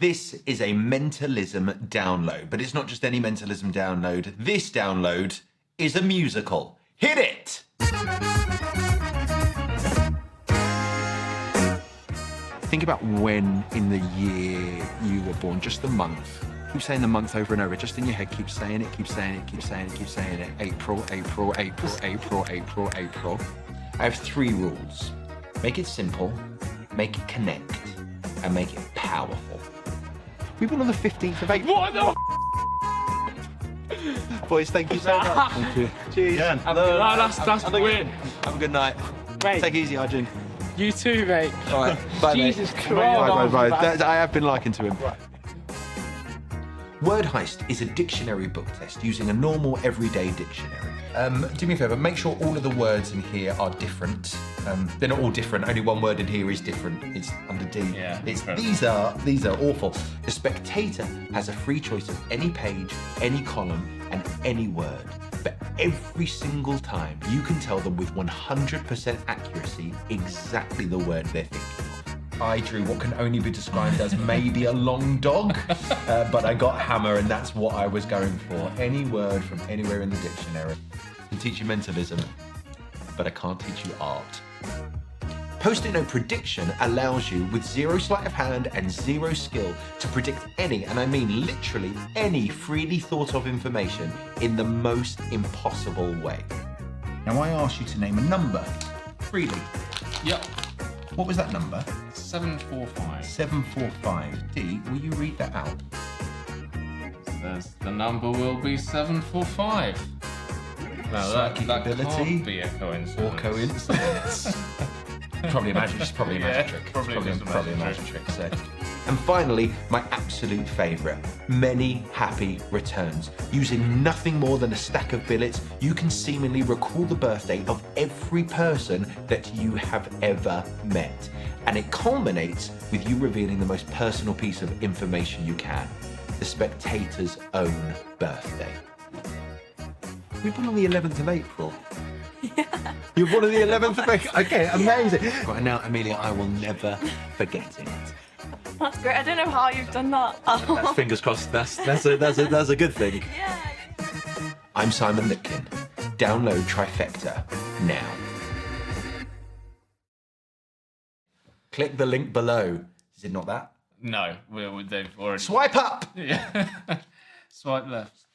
This is a mentalism download, but it's not just any mentalism download. This download is a musical. Hit it! Think about when in the year you were born, just the month. Keep saying the month over and over, just in your head. Keep saying it, keep saying it, keep saying it, keep saying it. April, April, April, April, April, April. I have 3 rules. Make it simple, make it connect, and make it powerful. We've been on the 15th of April. What the Boys, thank you so much. Thank you. Cheers. Yeah. That's the win. Have a good night. Mate. Take it easy, Arjun. You too, mate. All right. Bye, Jesus mate. Christ. Bye. I have been liking to him. Word Heist is a dictionary book test using a normal everyday dictionary. Do me a favour, make sure all of the words in here are different. They're not all different, only one word in here is different. It's under D. Yeah, these are awful. The spectator has a free choice of any page, any column, and any word. But every single time, you can tell them with 100% accuracy exactly the word they're thinking of. I drew what can only be described as maybe a long dog, but I got hammer and that's what I was going for. Any word from anywhere in the dictionary. I can teach you mentalism, but I can't teach you art. Post-it note prediction allows you, with 0 sleight of hand and 0 skill, to predict any, and I mean literally any, freely thought of information in the most impossible way. Now I asked you to name a number, freely. Yep. What was that number? 745. 745. D, will you read that out? The number will be 745. Now Psychic that ability can't be a coincidence. Or coincidence. Probably a magic, it's probably a magic trick. Probably a magic trick. So. And finally, my absolute favourite, many happy returns. Using nothing more than a stack of billets, you can seemingly recall the birthday of every person that you have ever met. And it culminates with you revealing the most personal piece of information you can, the spectator's own birthday. We've been on the 11th of April. Yeah. You're one of the 11th of April. Okay, amazing. Right now, Amelia, I will never forget it. That's great. I don't know how you've done that. That's fingers crossed. That's a good thing. Yeah. I'm Simon Lipkin. Download TRIFECTA now. Click the link below. Is it not that? No, they've already... Swipe up! Yeah. Swipe left.